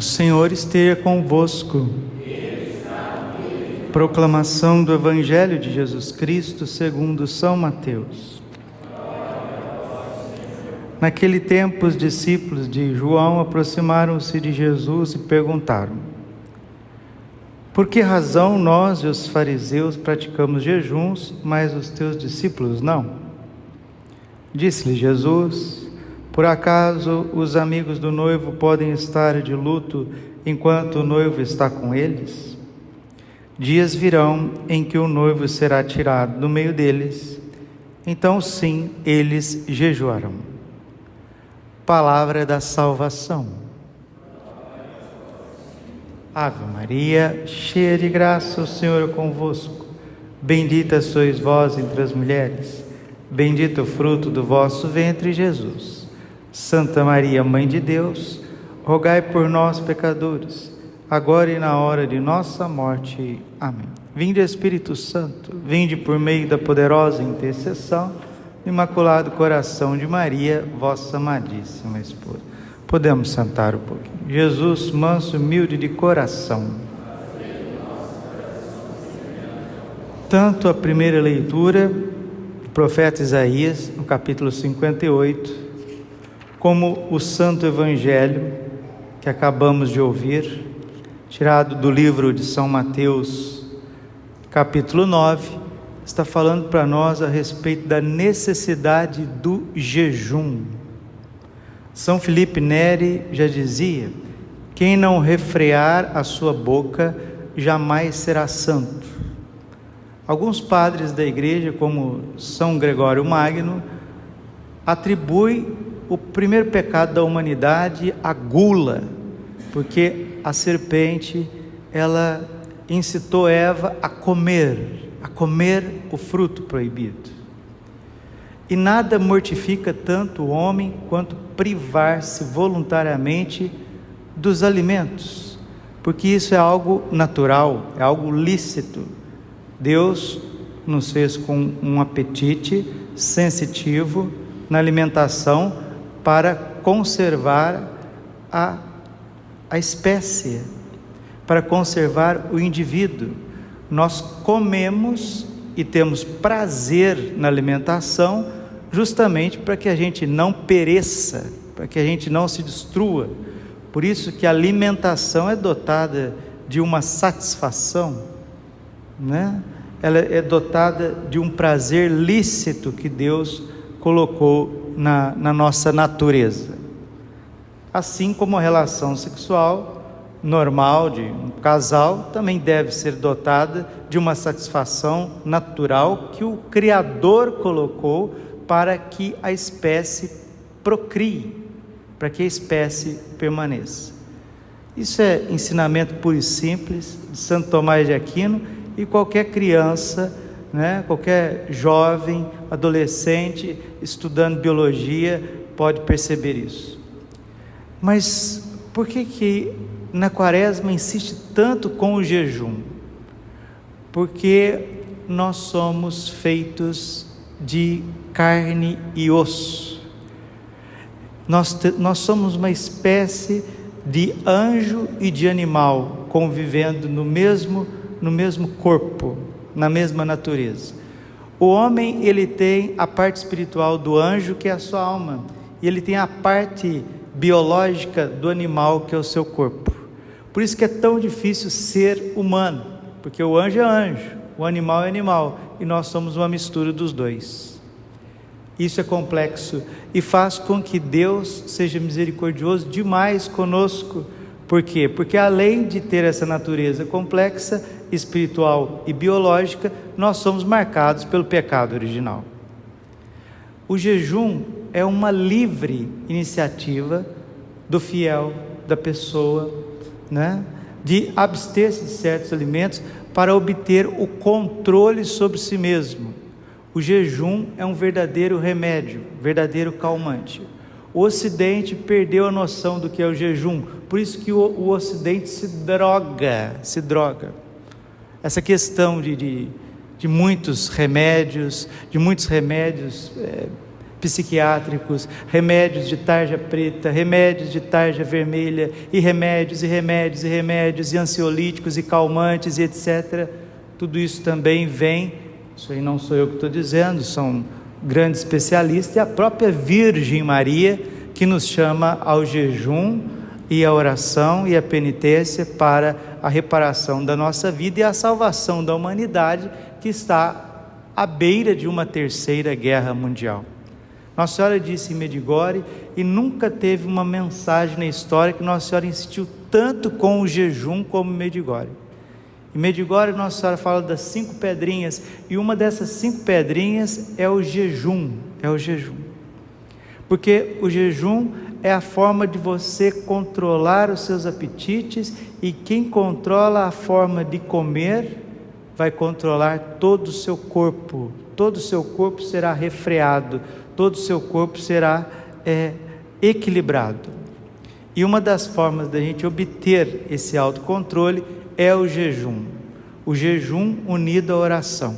Senhor esteja convosco. Proclamação do Evangelho de Jesus Cristo segundo São Mateus. Naquele tempo, os discípulos de João aproximaram-se de Jesus e perguntaram: por que razão nós e os fariseus praticamos jejuns, mas os teus discípulos não? Disse-lhe Jesus: por acaso os amigos do noivo podem estar de luto enquanto o noivo está com eles? Dias virão em que o noivo será tirado do meio deles, então sim, eles jejuarão. Palavra da salvação. Ave Maria, cheia de graça, o Senhor é convosco. Bendita sois vós entre as mulheres, bendito o fruto do vosso ventre, Jesus. Santa Maria, Mãe de Deus, rogai por nós, pecadores, agora e na hora de nossa morte. Amém. Vinde, Espírito Santo, vinde por meio da poderosa intercessão do Imaculado Coração de Maria, vossa amadíssima esposa. Podemos sentar um pouquinho. Jesus, manso e humilde de coração. Tanto a primeira leitura do profeta Isaías, no capítulo 58, como o Santo Evangelho que acabamos de ouvir, tirado do livro de São Mateus, capítulo 9, está falando para nós a respeito da necessidade do jejum. São Filipe Neri já dizia: quem não refrear a sua boca jamais será santo. Alguns padres da igreja, como São Gregório Magno, atribuem o primeiro pecado da humanidade à gula, porque a serpente, ela incitou Eva a comer o fruto proibido. E nada mortifica tanto o homem quanto privar-se voluntariamente dos alimentos, porque isso é algo natural, é algo lícito. Deus nos fez com um apetite sensitivo na alimentação para conservar a espécie, para conservar o indivíduo. Nós comemos e temos prazer na alimentação justamente para que a gente não pereça, para que a gente não se destrua. Por isso que a alimentação é dotada de uma satisfação, né? Ela é dotada de um prazer lícito que Deus colocou na nossa natureza. Assim como a relação sexual normal de um casal também deve ser dotada de uma satisfação natural que o Criador colocou para que a espécie procrie, para que a espécie permaneça. Isso é ensinamento puro e simples de Santo Tomás de Aquino, e qualquer criança, qualquer jovem, adolescente, estudando biologia, pode perceber isso. Mas por que na quaresma insiste tanto com o jejum? Porque nós somos feitos de carne e osso. Nós somos uma espécie de anjo e de animal convivendo no mesmo corpo, na mesma natureza. O homem, ele tem a parte espiritual do anjo, que é a sua alma, e ele tem a parte biológica do animal, que é o seu corpo. Por isso que é tão difícil ser humano, porque o anjo é anjo, o animal é animal, e nós somos uma mistura dos dois. Isso é complexo e faz com que Deus seja misericordioso demais conosco. Por quê? Porque além de ter essa natureza complexa, espiritual e biológica, nós somos marcados pelo pecado original. O jejum é uma livre iniciativa do fiel, da pessoa, de abster-se de certos alimentos para obter o controle sobre si mesmo. O jejum é um verdadeiro remédio, verdadeiro calmante. O Ocidente perdeu a noção do que é o jejum, por isso que o Ocidente se droga. Essa questão de muitos remédios, psiquiátricos, remédios de tarja preta, remédios de tarja vermelha, e remédios, e ansiolíticos, e calmantes, e etc. Tudo isso também vem, isso aí não sou eu que estou dizendo, são grandes especialistas, e a própria Virgem Maria, que nos chama ao jejum, e a oração, e a penitência para a reparação da nossa vida, e a salvação da humanidade, que está à beira de uma terceira guerra mundial. Nossa Senhora disse em Medjugorje, e nunca teve uma mensagem na história que Nossa Senhora insistiu tanto com o jejum como em Medjugorje. Em Medjugorje, Nossa Senhora fala das 5 pedrinhas, e uma dessas 5 pedrinhas é o jejum, porque o jejum é a forma de você controlar os seus apetites, e quem controla a forma de comer, vai controlar todo o seu corpo será refreado, todo o seu corpo será equilibrado. E uma das formas da gente obter esse autocontrole é o jejum unido à oração.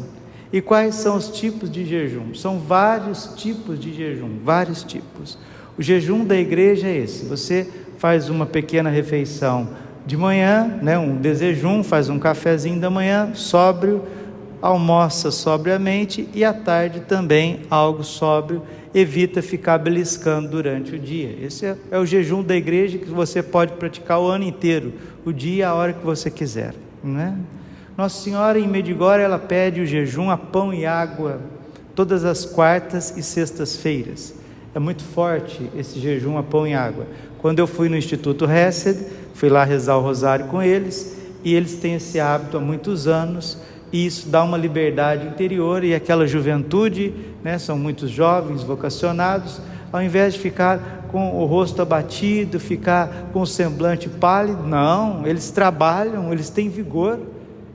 E quais são os tipos de jejum? São vários tipos de jejum, vários tipos. O jejum da igreja é esse: você faz uma pequena refeição de manhã, um desejum, faz um cafezinho da manhã, sóbrio, almoça sobriamente, e à tarde também algo sóbrio, evita ficar beliscando durante o dia. Esse é o jejum da igreja, que você pode praticar o ano inteiro, o dia e a hora que você quiser, Nossa Senhora em Medjugorje, ela pede o jejum a pão e água, todas as quartas e sextas-feiras. É muito forte esse jejum a pão e água. Quando eu fui no Instituto Hesed, fui lá rezar o rosário com eles, e eles têm esse hábito há muitos anos, e isso dá uma liberdade interior, e aquela juventude, são muitos jovens vocacionados, ao invés de ficar com o rosto abatido, ficar com o semblante pálido, não, eles trabalham, eles têm vigor,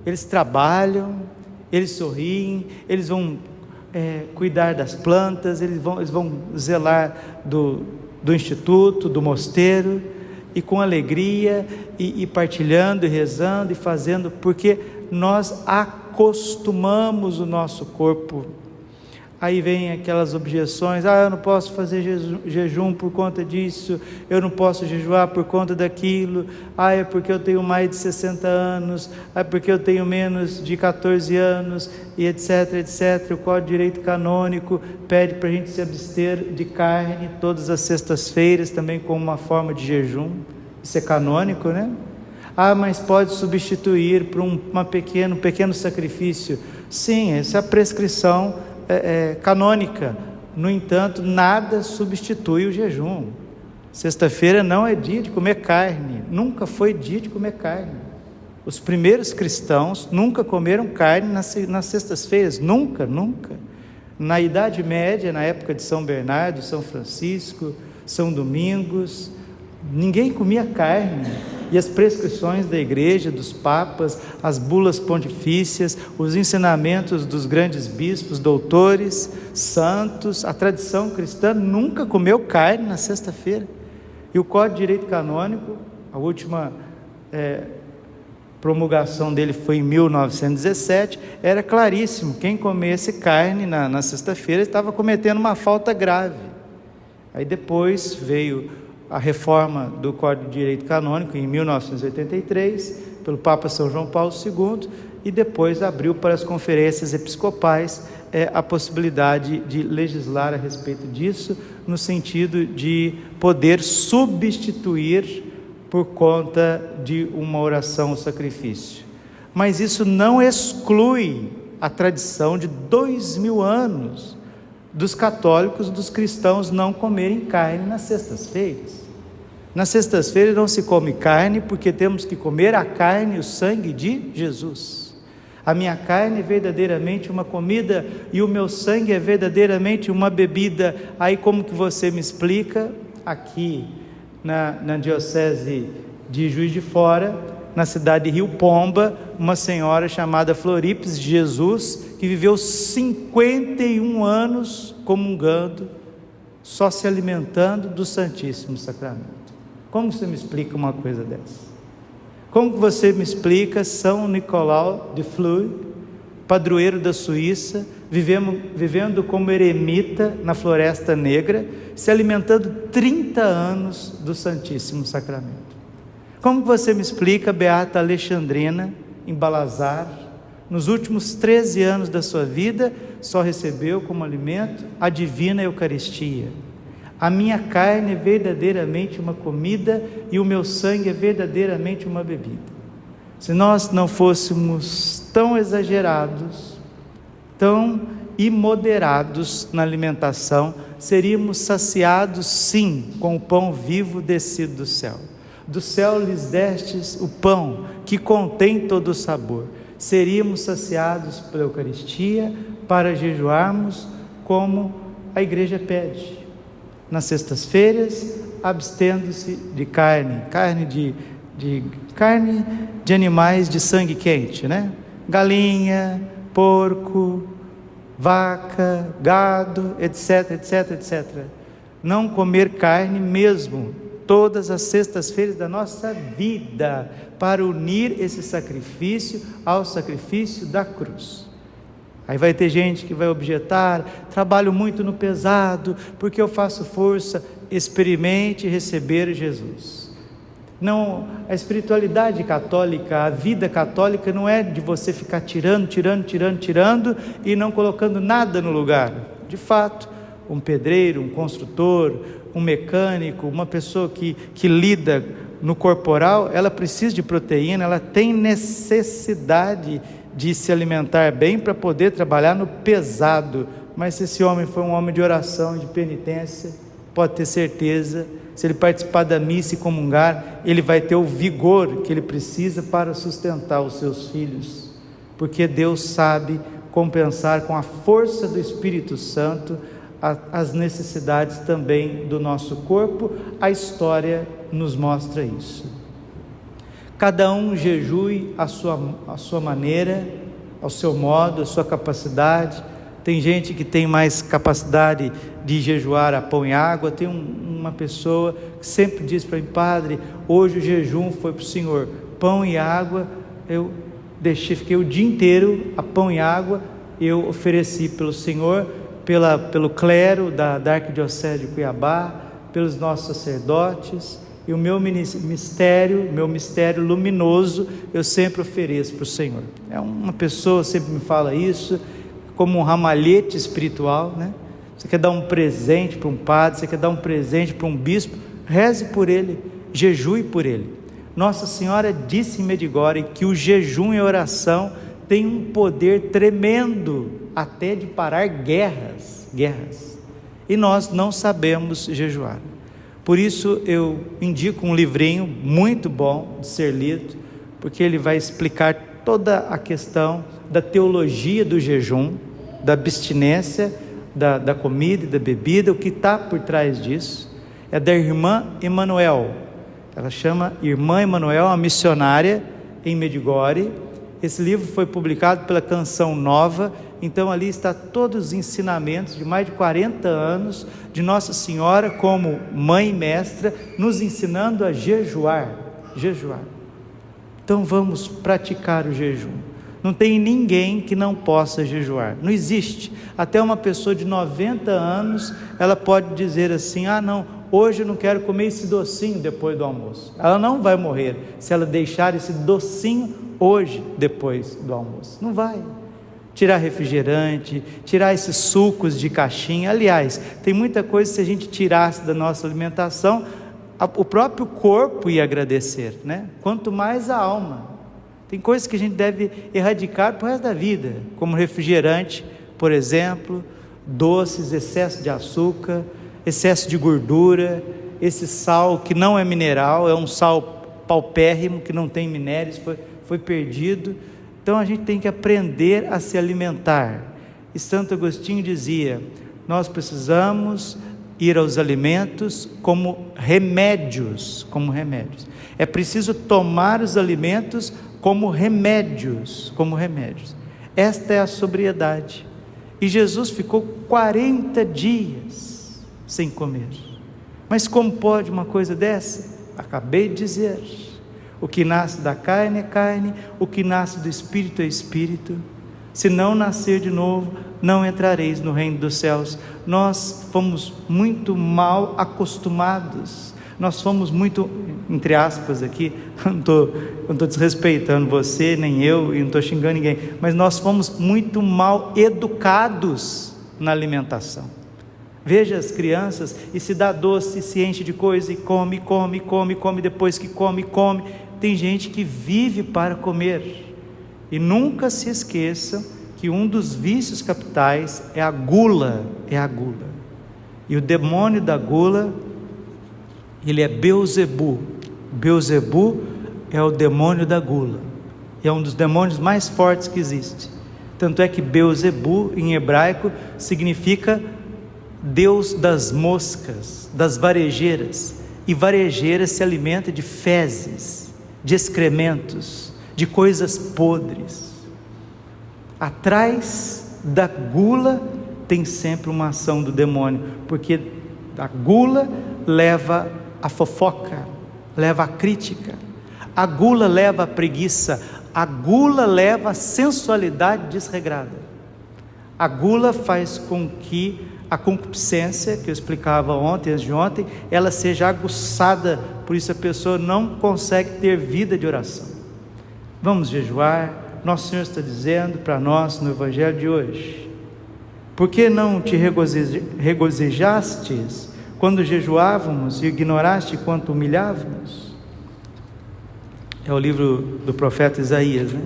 eles trabalham, eles sorriem, eles vão cuidar das plantas, eles vão zelar do instituto, do mosteiro, e com alegria, e partilhando, e rezando, e fazendo, porque nós acostumamos o nosso corpo. Aí vem aquelas objeções: eu não posso fazer jejum por conta disso, eu não posso jejuar por conta daquilo, é porque eu tenho mais de 60 anos, é porque eu tenho menos de 14 anos, e etc, etc. O Código de Direito Canônico pede para a gente se abster de carne todas as sextas-feiras, também como uma forma de jejum. Isso é canônico, mas pode substituir por um pequeno sacrifício. Sim, essa é a prescrição canônica. No entanto, nada substitui o jejum. Sexta-feira não é dia de comer carne, nunca foi dia de comer carne. Os primeiros cristãos nunca comeram carne nas sextas-feiras, nunca. Na Idade Média, na época de São Bernardo, São Francisco, São Domingos, ninguém comia carne. E as prescrições da igreja, dos papas, as bulas pontifícias, os ensinamentos dos grandes bispos, doutores, santos, a tradição cristã nunca comeu carne na sexta-feira. E o Código de Direito Canônico, a última promulgação dele foi em 1917, era claríssimo: quem comesse carne na sexta-feira estava cometendo uma falta grave. Aí depois veio a reforma do Código de Direito Canônico em 1983, pelo Papa São João Paulo II, e depois abriu para as conferências episcopais a possibilidade de legislar a respeito disso, no sentido de poder substituir por conta de uma oração ou sacrifício. Mas isso não exclui a tradição de 2000 anos dos católicos, dos cristãos não comerem carne nas sextas-feiras. Nas sextas-feiras não se come carne, porque temos que comer a carne e o sangue de Jesus. A minha carne é verdadeiramente uma comida, e o meu sangue é verdadeiramente uma bebida. Aí como que você me explica? Aqui na diocese de Juiz de Fora, na cidade de Rio Pomba, uma senhora chamada Floripes de Jesus, que viveu 51 anos comungando, só se alimentando do Santíssimo Sacramento. Como você me explica uma coisa dessa? Como você me explica São Nicolau de Flue, padroeiro da Suíça, vivendo como eremita na Floresta Negra, se alimentando 30 anos do Santíssimo Sacramento. Como você me explica, Beata Alexandrina, em Balazar, nos últimos 13 anos da sua vida, só recebeu como alimento a divina Eucaristia? A minha carne é verdadeiramente uma comida e o meu sangue é verdadeiramente uma bebida. Se nós não fôssemos tão exagerados, tão imoderados na alimentação, seríamos saciados sim com o pão vivo descido do céu. Do céu lhes destes o pão que contém todo o sabor. Seríamos saciados pela Eucaristia para jejuarmos como a igreja pede. Nas sextas-feiras, abstendo-se de carne de animais de sangue quente, né? Galinha, porco, vaca, gado, etc, etc, etc. Não comer carne mesmo, todas as sextas-feiras da nossa vida, para unir esse sacrifício ao sacrifício da cruz. Aí vai ter gente que vai objetar: trabalho muito no pesado, porque eu faço força. Experimente receber Jesus. Não, a espiritualidade católica, a vida católica não é de você ficar tirando e não colocando nada no lugar. De fato, um pedreiro, um construtor, um mecânico, uma pessoa que lida no corporal, ela precisa de proteína, ela tem necessidade de se alimentar bem para poder trabalhar no pesado. Mas se esse homem for um homem de oração, de penitência, pode ter certeza, se ele participar da missa e comungar, ele vai ter o vigor que ele precisa para sustentar os seus filhos, porque Deus sabe compensar com a força do Espírito Santo as necessidades também do nosso corpo. A história nos mostra isso. Cada um jejue à sua maneira, ao seu modo, à sua capacidade. Tem gente que tem mais capacidade de jejuar a pão e água. Tem uma pessoa que sempre diz para mim: padre, hoje o jejum foi para o senhor, pão e água, eu fiquei o dia inteiro a pão e água, eu ofereci pelo senhor, pelo clero da Arquidiocese de Cuiabá, pelos nossos sacerdotes, e o meu mistério luminoso, eu sempre ofereço para o Senhor. Uma pessoa sempre me fala isso, como um ramalhete espiritual, né? Você quer dar um presente para um padre, você quer dar um presente para um bispo, reze por ele, jejue por ele. Nossa Senhora disse em Medjugorje que o jejum e a oração tem um poder tremendo, até de parar guerras, e nós não sabemos jejuar. Por isso eu indico um livrinho muito bom de ser lido, porque ele vai explicar toda a questão da teologia do jejum, da abstinência, da comida e da bebida, o que está por trás disso. É da irmã Emanuel, ela chama Irmã Emanuel, uma missionária em Medjugorje. Esse livro foi publicado pela Canção Nova. Então ali está todos os ensinamentos de mais de 40 anos de Nossa Senhora como mãe mestra, nos ensinando a jejuar. Então vamos praticar o jejum. Não tem ninguém que não possa jejuar, não existe. Até uma pessoa de 90 anos, ela pode dizer assim: ah não, hoje eu não quero comer esse docinho depois do almoço. Ela não vai morrer se ela deixar esse docinho hoje depois do almoço, não vai. Tirar refrigerante, tirar esses sucos de caixinha. Aliás, tem muita coisa que se a gente tirasse da nossa alimentação, o próprio corpo ia agradecer, né? Quanto mais a alma. Tem coisas que a gente deve erradicar para o resto da vida, como refrigerante, por exemplo, doces, excesso de açúcar, excesso de gordura, esse sal que não é mineral, é um sal paupérrimo, que não tem minérios, foi perdido. Então a gente tem que aprender a se alimentar. E Santo Agostinho dizia: nós precisamos ir aos alimentos como remédios. É preciso tomar os alimentos como remédios. Esta é a sobriedade. E Jesus ficou 40 dias sem comer. Mas como pode uma coisa dessa? Acabei de dizer: o que nasce da carne é carne, o que nasce do Espírito é Espírito. Se não nascer de novo, não entrareis no reino dos céus. Nós fomos muito mal acostumados. Nós fomos muito, entre aspas aqui, não estou desrespeitando você, nem eu, e não estou xingando ninguém, mas nós fomos muito mal educados na alimentação. Veja as crianças, e se dá doce, se enche de coisa, e come, depois que come. Tem gente que vive para comer. E nunca se esqueça que um dos vícios capitais é a gula. E o demônio da gula, ele é Beelzebu. Beelzebu é o demônio da gula. E é um dos demônios mais fortes que existe. Tanto é que Beelzebu, em hebraico, significa Deus das moscas, das varejeiras. E varejeiras se alimenta de fezes, de excrementos, de coisas podres. Atrás da gula tem sempre uma ação do demônio, porque a gula leva a fofoca, leva a crítica, a gula leva a preguiça, a gula leva a sensualidade desregrada. A gula faz com que a concupiscência, que eu explicava ontem, antes de ontem, ela seja aguçada, por isso a pessoa não consegue ter vida de oração. Vamos jejuar. Nosso Senhor está dizendo para nós no Evangelho de hoje: por que não te regozijastes quando jejuávamos e ignoraste quanto humilhávamos? É o livro do profeta Isaías, né?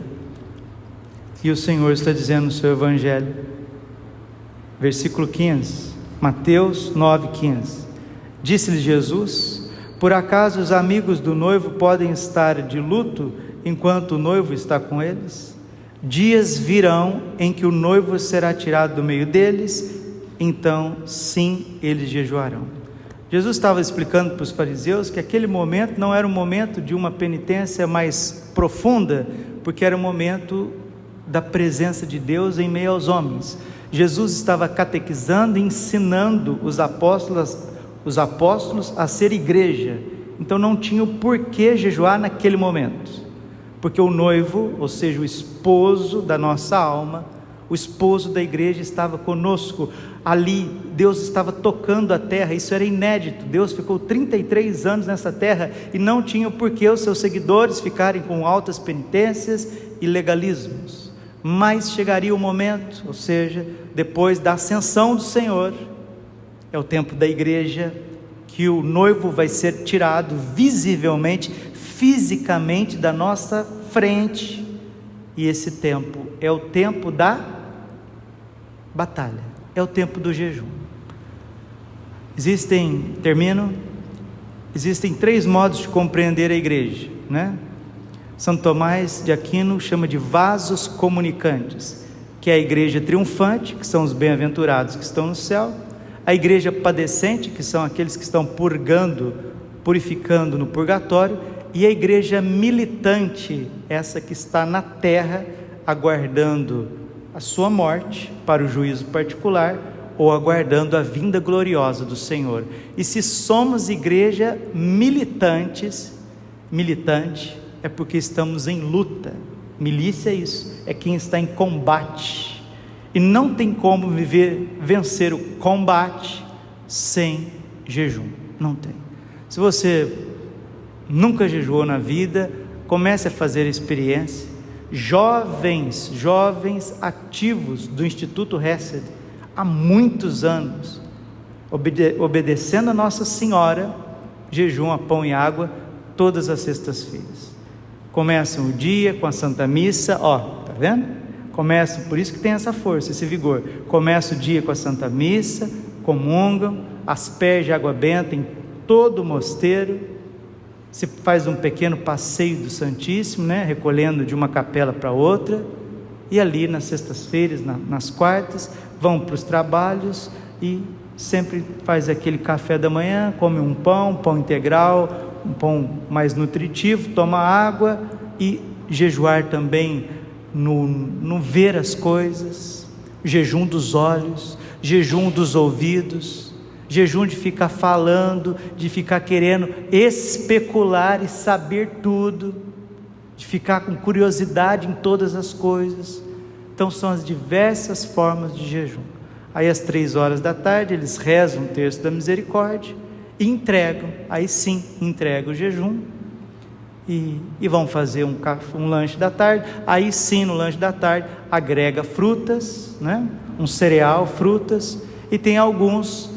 E o Senhor está dizendo no seu Evangelho, versículo 15, Mateus 9,15: disse-lhe Jesus: por acaso os amigos do noivo podem estar de luto enquanto o noivo está com eles? Dias virão em que o noivo será tirado do meio deles, então sim, eles jejuarão. Jesus estava explicando para os fariseus que aquele momento não era um momento de uma penitência mais profunda, porque era um momento da presença de Deus em meio aos homens. Jesus estava catequizando e ensinando os apóstolos a ser igreja. Então não tinha o porquê jejuar naquele momento, porque o noivo, ou seja, o esposo da nossa alma, o esposo da igreja estava conosco ali. Deus estava tocando a terra, isso era inédito. Deus ficou 33 anos nessa terra e não tinha por que os seus seguidores ficarem com altas penitências e legalismos. Mas chegaria o momento, ou seja, depois da ascensão do Senhor, é o tempo da igreja, que o noivo vai ser tirado visivelmente, fisicamente da nossa frente, e esse tempo é o tempo da batalha, é o tempo do jejum. Existem 3 modos de compreender a igreja, né? São Tomás de Aquino chama de vasos comunicantes, que é a igreja triunfante, que são os bem-aventurados que estão no céu, a igreja padecente, que são aqueles que estão purificando no purgatório, e a igreja militante, essa que está na terra, aguardando a sua morte para o juízo particular, ou aguardando a vinda gloriosa do Senhor. E se somos igreja militante, é porque estamos em luta. Milícia é isso, é quem está em combate, e não tem como vencer o combate sem jejum, não tem. Se você nunca jejuou na vida, comece a fazer a experiência. Jovens ativos do Instituto Hesed, há muitos anos, obedecendo a Nossa Senhora, jejuam a pão e água todas as sextas-feiras. Começam o dia com a Santa Missa, tá vendo? Começam, por isso que tem essa força, esse vigor. Começa o dia com a Santa Missa, comungam, asperge água benta em todo o mosteiro, se faz um pequeno passeio do Santíssimo, né? Recolhendo de uma capela para outra, e ali nas sextas-feiras, nas quartas, vão para os trabalhos e sempre faz aquele café da manhã, come um pão integral, um pão mais nutritivo, toma água, e jejuar também no ver as coisas, jejum dos olhos, jejum dos ouvidos, jejum de ficar falando, de ficar querendo especular e saber tudo, de ficar com curiosidade em todas as coisas. Então são as diversas formas de jejum. Aí às 3 horas da tarde eles rezam o terço da misericórdia e entregam, aí sim, entregam o jejum e vão fazer um lanche da tarde. Aí sim, no lanche da tarde agrega frutas, né? Um cereal, frutas, e tem alguns,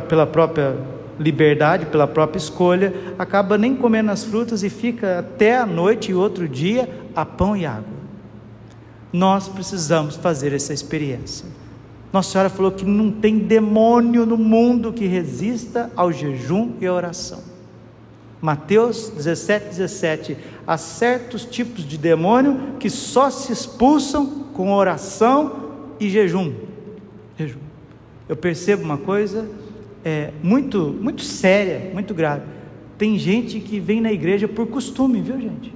pela própria liberdade, pela própria escolha, acaba nem comendo as frutas e fica até a noite e outro dia a pão e água. Nós precisamos fazer essa experiência. Nossa Senhora falou que não tem demônio no mundo que resista ao jejum e à oração. Mateus 17:17, há certos tipos de demônio que só se expulsam com oração e jejum. Eu percebo uma coisa muito, muito séria, muito grave. Tem gente que vem na igreja por costume, viu, gente?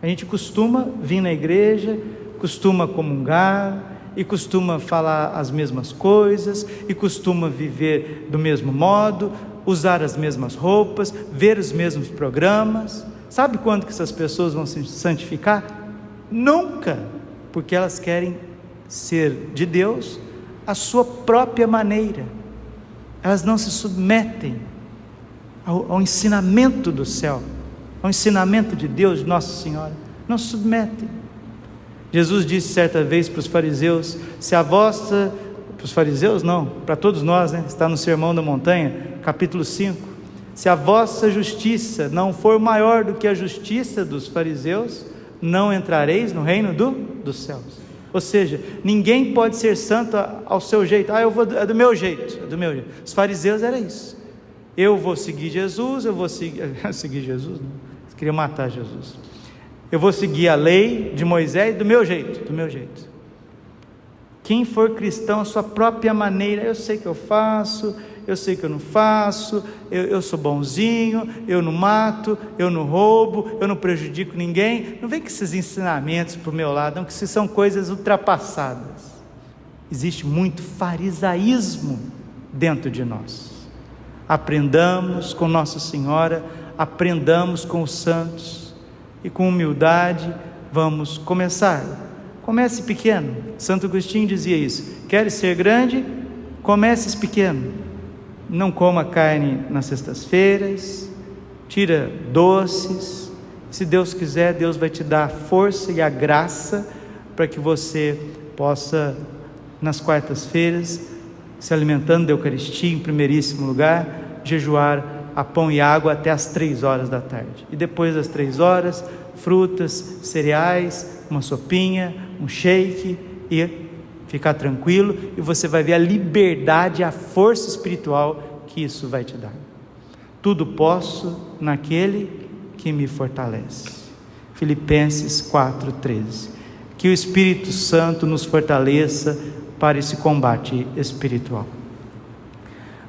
A gente costuma vir na igreja, costuma comungar, e costuma falar as mesmas coisas, e costuma viver do mesmo modo, usar as mesmas roupas, ver os mesmos programas. Sabe quando que essas pessoas vão se santificar? Nunca, porque elas querem ser de Deus à sua própria maneira. Elas não se submetem ao ensinamento do céu, ao ensinamento de Deus, de Nossa Senhora. Não se submetem. Jesus disse certa vez para os fariseus, para os fariseus não, para todos nós, né? Está no Sermão da Montanha, capítulo 5, se a vossa justiça não for maior do que a justiça dos fariseus, não entrareis no reino dos céus. Ou seja, ninguém pode ser santo ao seu jeito. Eu vou, é do meu jeito. Os fariseus era isso. Eu vou seguir Jesus, eu vou seguir Jesus, não, eles queriam matar Jesus. Eu vou seguir a lei de Moisés do meu jeito. Quem for cristão, a sua própria maneira, eu sei que eu faço, eu sei que eu não faço, eu sou bonzinho, eu não mato, eu não roubo, eu não prejudico ninguém. Não vem com esses ensinamentos para o meu lado, não, que isso são coisas ultrapassadas. Existe muito farisaísmo dentro de nós. Aprendamos com Nossa Senhora, aprendamos com os santos, e com humildade vamos começar. Comece pequeno. Santo Agostinho dizia isso: queres ser grande? Comeces pequeno. Não coma carne nas sextas-feiras, tira doces. Se Deus quiser, Deus vai te dar a força e a graça para que você possa, nas quartas-feiras, se alimentando da Eucaristia em primeiríssimo lugar, jejuar a pão e água até as 3 horas da tarde, e depois das 3 horas, frutas, cereais, uma sopinha, um shake, e ficar tranquilo, e você vai ver a liberdade, a força espiritual que isso vai te dar. Tudo posso naquele que me fortalece. Filipenses 4:13. Que o Espírito Santo nos fortaleça para esse combate espiritual.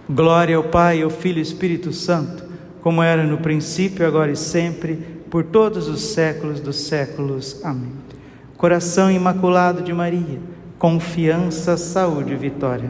Glória ao Pai, ao Filho e ao Espírito Santo, como era no princípio, agora e sempre, por todos os séculos dos séculos. Amém. Coração imaculado de Maria, confiança, saúde e vitória.